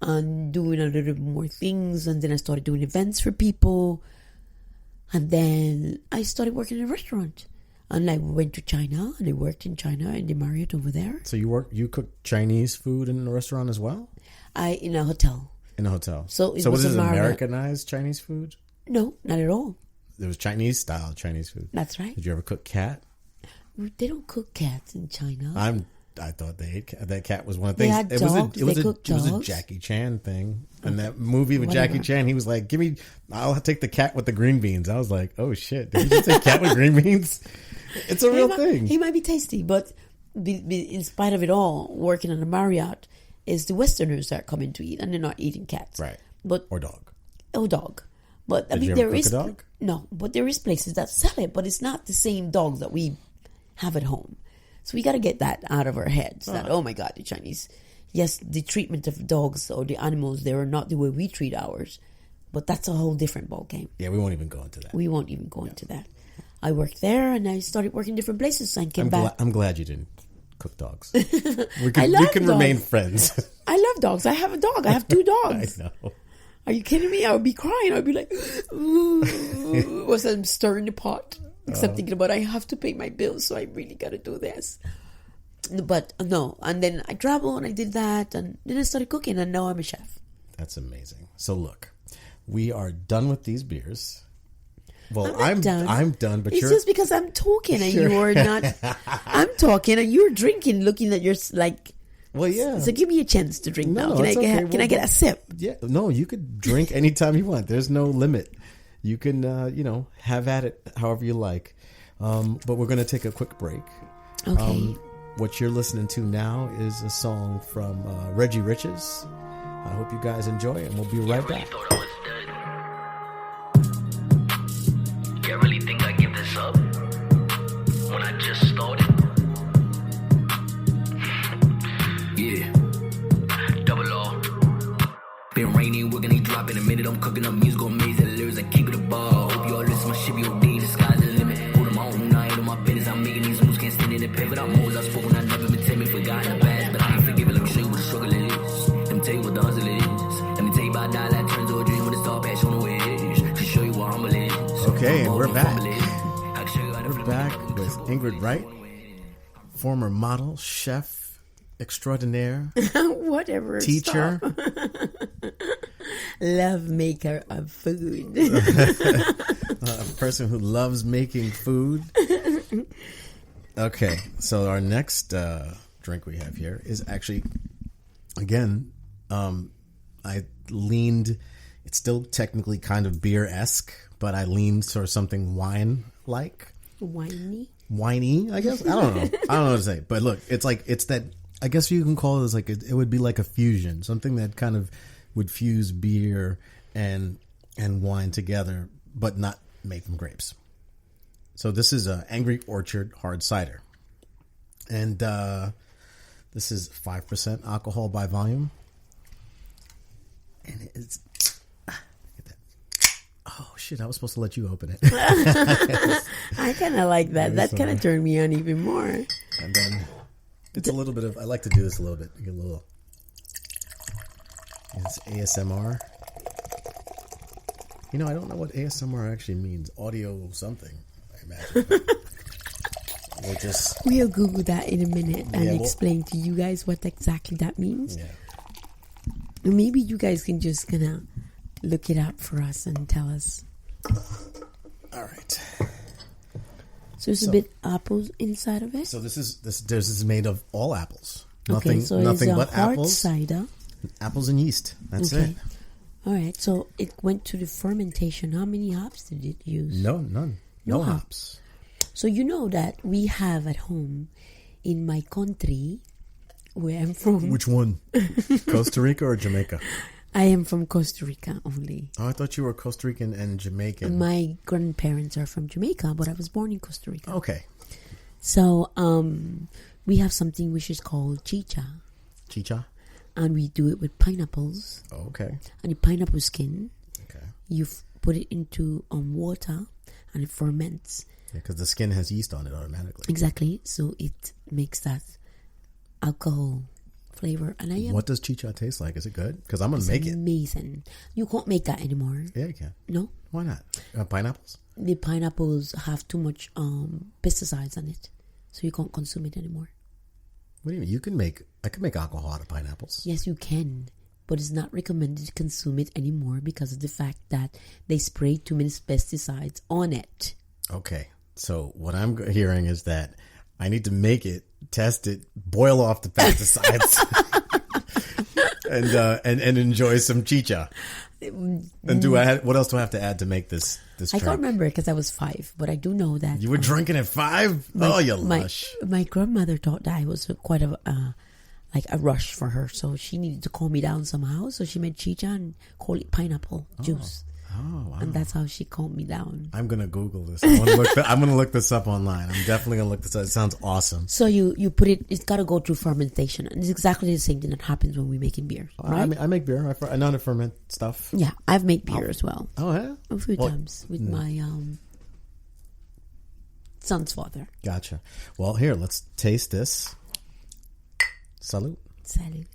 and doing a little bit more things. And then I started doing events for people. And then I started working in a restaurant. And I went to China, and I worked in China in the Marriott over there. So you cooked Chinese food in a restaurant as well? In a hotel. In a hotel. So what is it, Americanized Chinese food? No, not at all. It was Chinese style Chinese food. That's right. Did you ever cook cat? They don't cook cats in China. I thought they ate cat. That cat was one of the things. They had dogs. It was a Jackie Chan thing. And that movie with Jackie Chan, he was like, I'll take the cat with the green beans. I was like, oh shit, did you just say cat with green beans? It's a real thing. He might be tasty, but in spite of it all, working on a Marriott is the Westerners that are coming to eat, and they're not eating cats. Right. Or dog. Or dog. But Did you ever cook a dog? No, but there is places that sell it, but it's not the same dogs that we have at home. So we got to get that out of our heads. That, oh my God, the Chinese, yes, the treatment of dogs or the animals, they are not the way we treat ours. But that's a whole different ballgame. Yeah, we won't even go into that. We won't even go into that. I worked there, and I started working different places. I came back. I'm glad you didn't cook dogs. We can dogs. Remain friends. I love dogs. I have a dog. I have 2 dogs. I know. Are you kidding me? I would be crying. I would be like, was I'm stirring the pot. Except thinking about I have to pay my bills, so I really got to do this. But no, and then I traveled and I did that, and then I started cooking, and now I'm a chef. That's amazing. So look, we are done with these beers. Well, I'm done. I'm done, but it's just because I'm talking and you are not. I'm talking and you're drinking, looking at your like. Well, yeah. So give me a chance to drink now. Can I get a sip? Yeah. No, you could drink anytime you want. There's no limit. You can, have at it however you like. But we're going to take a quick break. Okay. What you're listening to now is a song from Reggie Riches. I hope you guys enjoy it, and we'll be right back. I really think I give this up when I just started. Yeah, double R. Been raining, we're gonna drop in a minute. I'm cooking up music, amazing lyrics. I keep it a ball. Hope you all listen. My shit be OD, the sky's the limit. Put them on, I ain't on my business. I'm making these moves, can't stand in the pivot. I'm always outspoken, I've never been timid, forgotten the past, but I ain't forgiven. Let me show you what the struggle is. Let me tell you what the hustle is. Let me tell you about that that turns to a dream with a star patch on the wedge. To show you what humble is. Okay, and we're back. We're back with Ingrid Wright, former model, chef extraordinaire, whatever, teacher, love maker of food, a person who loves making food. Okay, so our next drink we have here is actually, again, I leaned. It's still technically kind of beer-esque, but I leaned sort of something wine-like. Winey, I guess. I don't know. I don't know what to say. But look, it's that, I guess you can call it as it would be like a fusion, something that kind of would fuse beer and wine together, but not made from grapes. So this is Angry Orchard Hard Cider. And this is 5% alcohol by volume. And it's... Oh, shit, I was supposed to let you open it. I kind of like that. That kind of turned me on even more. And then it's a little bit of... I like to do this a little bit. You get a little... It's ASMR. I don't know what ASMR actually means. Audio something, I imagine. We'll Google that in a minute and explain to you guys what exactly that means. Yeah. Maybe you guys can just kind of look it up for us and tell us. All right. So there's a bit apples inside of it. So this is made of all apples. Nothing but hard apples. Cider. Apples and yeast. That's it. All right. So it went to the fermentation. How many hops did it use? No, none. No hops. So you know that we have at home in my country where I'm from. Which one? Costa Rica or Jamaica? I am from Costa Rica only. Oh, I thought you were Costa Rican and Jamaican. My grandparents are from Jamaica, but I was born in Costa Rica. Okay. So we have something which is called chicha. Chicha? And we do it with pineapples. Oh, okay. And the pineapple skin. Okay. You put it into water and it ferments. Yeah, because the skin has yeast on it automatically. Exactly. So it makes that alcohol flavor. And I am What does chicha taste like? Is it good? Because I'm gonna make it. amazing. You can't make that anymore. Yeah, you can. No, Why not? Pineapples? the pineapples have too much pesticides on it, so you can't consume it anymore. What do you mean? I could make alcohol out of pineapples. Yes, you can, but it's not recommended to consume it anymore because of the fact that they spray too many pesticides on it. Okay, so what I'm hearing is that I need to make it, test it, boil off the pesticides, and enjoy some chicha. And what else do I have to add to make this I drink? can't remember because I was 5, but I do know that You were drinking at 5? You lush. My grandmother thought that I was quite a rush for her, so she needed to calm me down somehow. So she made chicha and called it pineapple juice. Oh, wow. And that's how she calmed me down. I'm gonna Google this. I'm gonna look this up online. I'm definitely gonna look this up. It sounds awesome. So you put it. It's got to go through fermentation, and it's exactly the same thing that happens when we're making beer, right? I make beer. I know how to ferment stuff. Yeah, I've made beer as well. Oh yeah, A few times with my son's father. Gotcha. Well, here, let's taste this. Salud. Salute.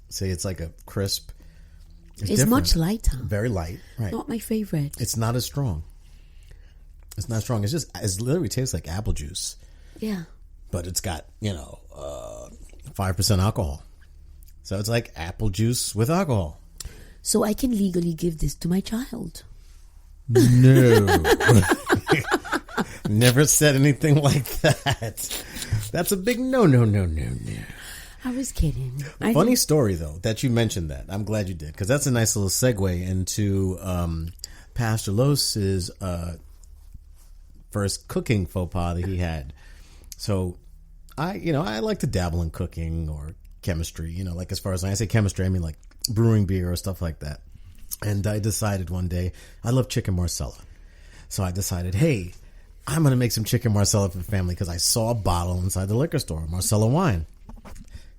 See, it's like a crisp. It's different. much lighter. Very light. Right. Not my favorite. It's not as strong. It's not strong. It literally tastes like apple juice, Yeah. but it's got 5% alcohol. So it's like apple juice with alcohol. So I can legally give this to my child. No. Never said anything like that. That's a big no. I was kidding. Funny story, though, that you mentioned that. I'm glad you did, because that's a nice little segue into Pastor Los's first cooking faux pas that he had. So, I like to dabble in cooking or chemistry, like as far as when I say chemistry, I mean like brewing beer or stuff like that. And I decided one day, I love chicken marsala. So I decided, hey, I'm going to make some chicken marsala for the family because I saw a bottle inside the liquor store, Marsala wine.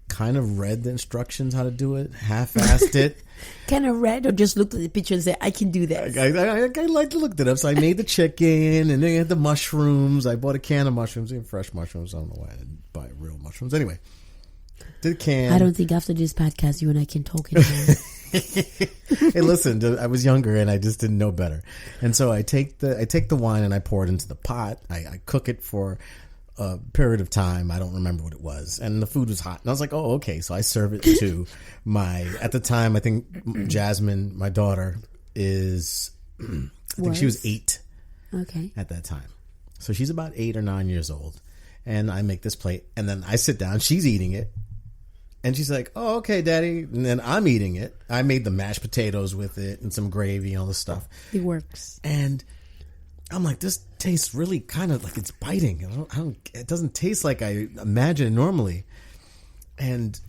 Kind of read the instructions how to do it, half-assed it. Kind of read or just looked at the picture and said, I can do this. I like to look it up. So I made the chicken and then I had the mushrooms. I bought a can of mushrooms, even fresh mushrooms. I don't know why I didn't buy real mushrooms. Anyway, did a can. I don't think after this podcast you and I can talk anymore. Hey, listen, I was younger and I just didn't know better. And so I take the wine and I pour it into the pot. I cook it for a period of time. I don't remember what it was. And the food was hot. And I was like, oh, okay. So I serve it to at the time, I think Jasmine, my daughter, I think she was 8 at that time. So she's about 8 or 9 years old. And I make this plate and then I sit down. She's eating it. And she's like, oh, okay, Daddy. And then I'm eating it. I made the mashed potatoes with it and some gravy and all this stuff. It works. And I'm like, this tastes really kind of like it's biting. It doesn't taste like I imagine normally. And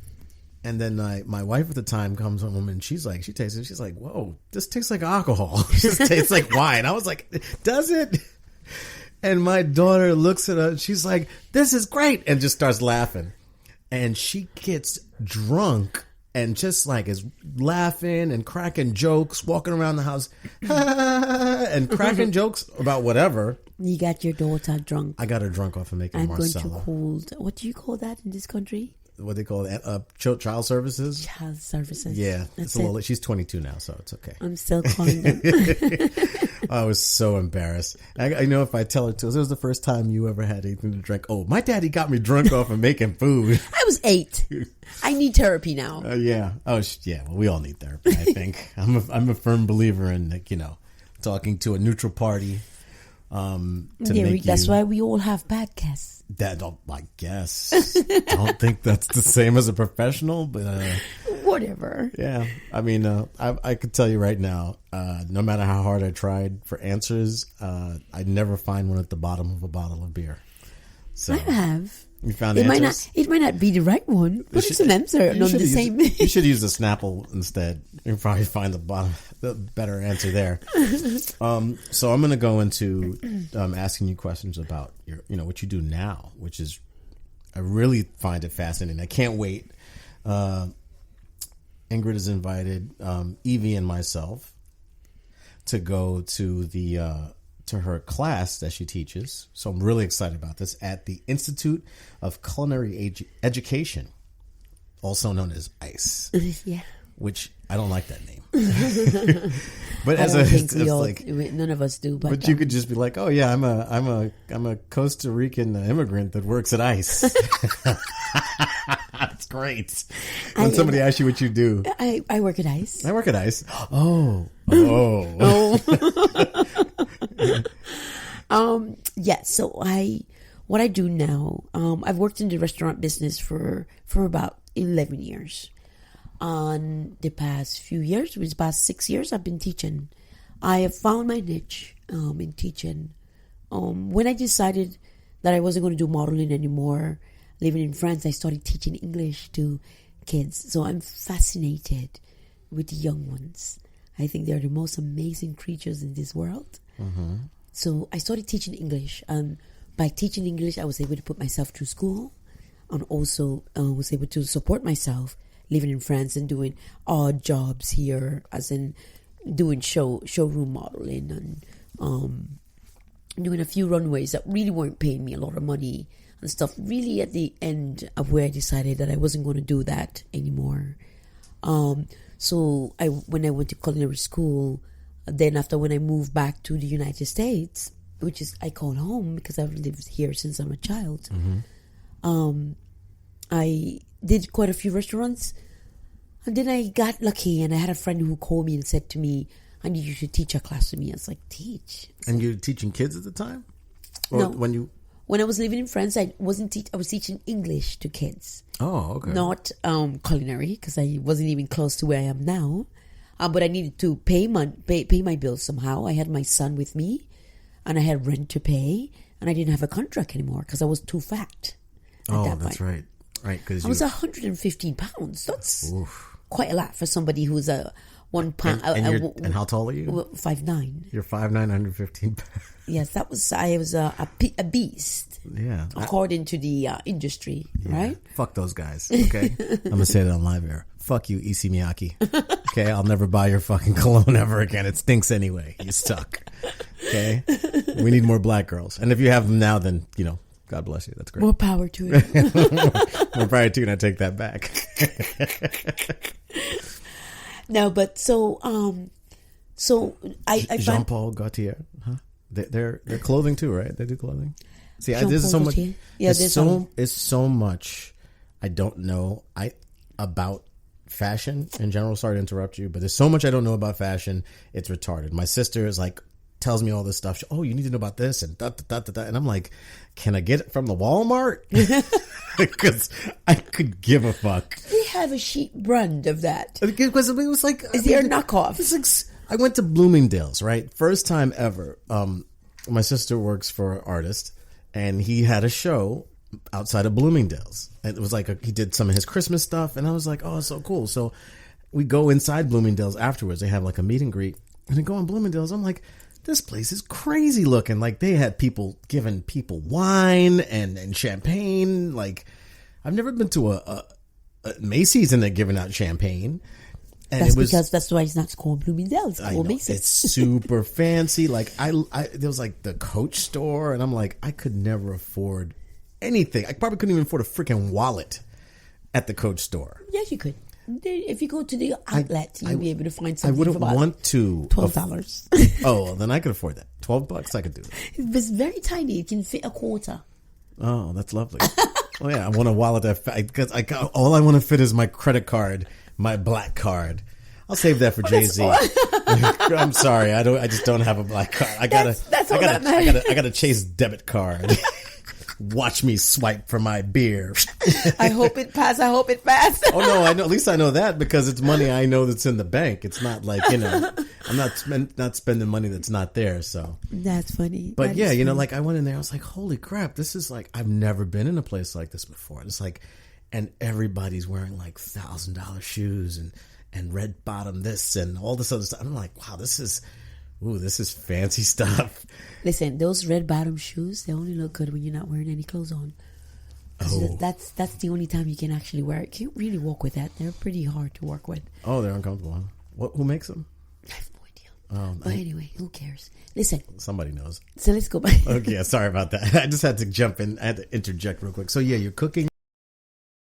then my wife at the time comes home and she tastes it. She's like, whoa, this tastes like alcohol. This tastes like wine. I was like, does it? And my daughter looks at her. She's like, this is great. And just starts laughing. And she gets drunk and just like is laughing and cracking jokes, walking around the house and cracking jokes about whatever. You got your daughter drunk. I got her drunk off of making Marsala. What do you call that in this country? What they call it? Child services? Child services. Yeah. She's 22 now, so it's okay. I'm still calling them. I was so embarrassed. I know if I tell her to, it was the first time you ever had anything to drink. Oh, my daddy got me drunk off of making food. I was 8. I need therapy now. Yeah. Oh, yeah. Well, we all need therapy, I think. I'm a firm believer in, talking to a neutral party. That's why we all have podcasts. I guess. I don't think that's the same as a professional, but whatever. Yeah, I mean, I could tell you right now, no matter how hard I tried for answers, I'd never find one at the bottom of a bottle of beer. So I have. You found answers? It might not be the right one, but it's an answer. Not the same. You should use the Snapple instead. You'll probably find the better answer there. So I'm going to go into asking you questions about what you do now, which is I really find it fascinating. I can't wait. Ingrid has invited Evie and myself to go to the to her class that she teaches. So I'm really excited about this at the Institute of Culinary Education, also known as ICE. Yeah. Which I don't like that name. But none of us do. But you could just be like, oh yeah, I'm a Costa Rican immigrant that works at ICE. That's great. When somebody asks you what you do, I work at ICE. I work at ICE. Oh. Yeah. So what I do now, I've worked in the restaurant business for about 11 years. On the past few years, the past 6 years, I've been teaching. I have found my niche in teaching. When I decided that I wasn't going to do modeling anymore, living in France, I started teaching English to kids. So I'm fascinated with the young ones. I think they're the most amazing creatures in this world. Mm-hmm. So I started teaching English. And by teaching English, I was able to put myself through school and also was able to support myself living in France and doing odd jobs here, as in doing showroom modeling and doing a few runways that really weren't paying me a lot of money and stuff. Really at the end of where I decided that I wasn't going to do that anymore. So when I went to culinary school, then after when I moved back to the United States, which is I call home because I've lived here since I'm a child, I did quite a few restaurants, and then I got lucky and I had a friend who called me and said to me, I need you to teach a class with me. I was like, teach? And you're teaching kids at the time? Or no. When I was living in France, I was teaching English to kids. Oh, okay. Not culinary, because I wasn't even close to where I am now. But I needed to pay my bills somehow. I had my son with me, and I had rent to pay, and I didn't have a contract anymore because I was too fat. That's right. Right, because I was 115 pounds. That's quite a lot for somebody who's a 1 pound. And how tall are you? 5'9". You're 5'9", 115 pounds. Yes, I was a beast. Yeah, according to the industry, right? Fuck those guys. Okay, I'm gonna say that on live air. Fuck you, Issey Miyake. Okay, I'll never buy your fucking cologne ever again. It stinks anyway. You suck. Okay, we need more black girls, and if you have them now, then God bless you. That's great. More power to it. More power to it. And I take that back. No, but so I Jean-Paul Gaultier, huh? They're clothing too, right? They do clothing. See, Jean-Paul there's so much. Gaultier. Yeah, it's so much I don't know about fashion in general. Sorry to interrupt you, but there's so much I don't know about fashion. It's retarded. My sister is like, tells me all this stuff. Oh, you need to know about this and da, da, da, da, and I'm like, can I get it from the Walmart? Because I could give a fuck. They have a cheap brand of that. Because it was like, is there a knockoff? It's like, I went to Bloomingdale's, right? First time ever. My sister works for an artist, and he had a show outside of Bloomingdale's, and it was like he did some of his Christmas stuff, and I was like, oh, so cool. So we go inside Bloomingdale's afterwards. They have like a meet and greet, and I go on Bloomingdale's. I'm like, this place is crazy looking. Like they had people giving people wine and champagne. Like I've never been to a Macy's and they're giving out champagne. And because that's why it's not called Bloomingdale's. It's called Macy's. It's super fancy. Like there was like the Coach store, and I'm like, I could never afford anything. I probably couldn't even afford a freaking wallet at the Coach store. Yes, you could. If you go to the outlet, you'll be able to find something. I wouldn't want to. $12. Oh, well, then I could afford that. $12, I could do that. It's very tiny. It can fit a quarter. Oh, that's lovely. Oh yeah, I want a wallet because all I want to fit is my credit card, my black card. I'll save that for Jay-Z. I'm sorry, I just don't have a black card. I got a Chase debit card. Watch me swipe for my beer. I hope it pass. I hope it pass. Oh no, I know. At least I know that because it's money I know that's in the bank. It's not like I'm not spending money that's not there. So that's funny. But yeah, like I went in there. I was like, holy crap! This is like I've never been in a place like this before. It's like, and everybody's wearing like $1,000 shoes and red bottom this and all this other stuff. I'm like, wow, this is fancy stuff. Listen, those red bottom shoes, they only look good when you're not wearing any clothes on. Oh. That's the only time you can actually wear it. You can't really walk with that. They're pretty hard to work with. Oh, they're uncomfortable. Huh? Who makes them? I have no idea. But anyway, who cares? Listen. Somebody knows. So let's go back. Okay, sorry about that. I just had to jump in. I had to interject real quick. So yeah, you're cooking.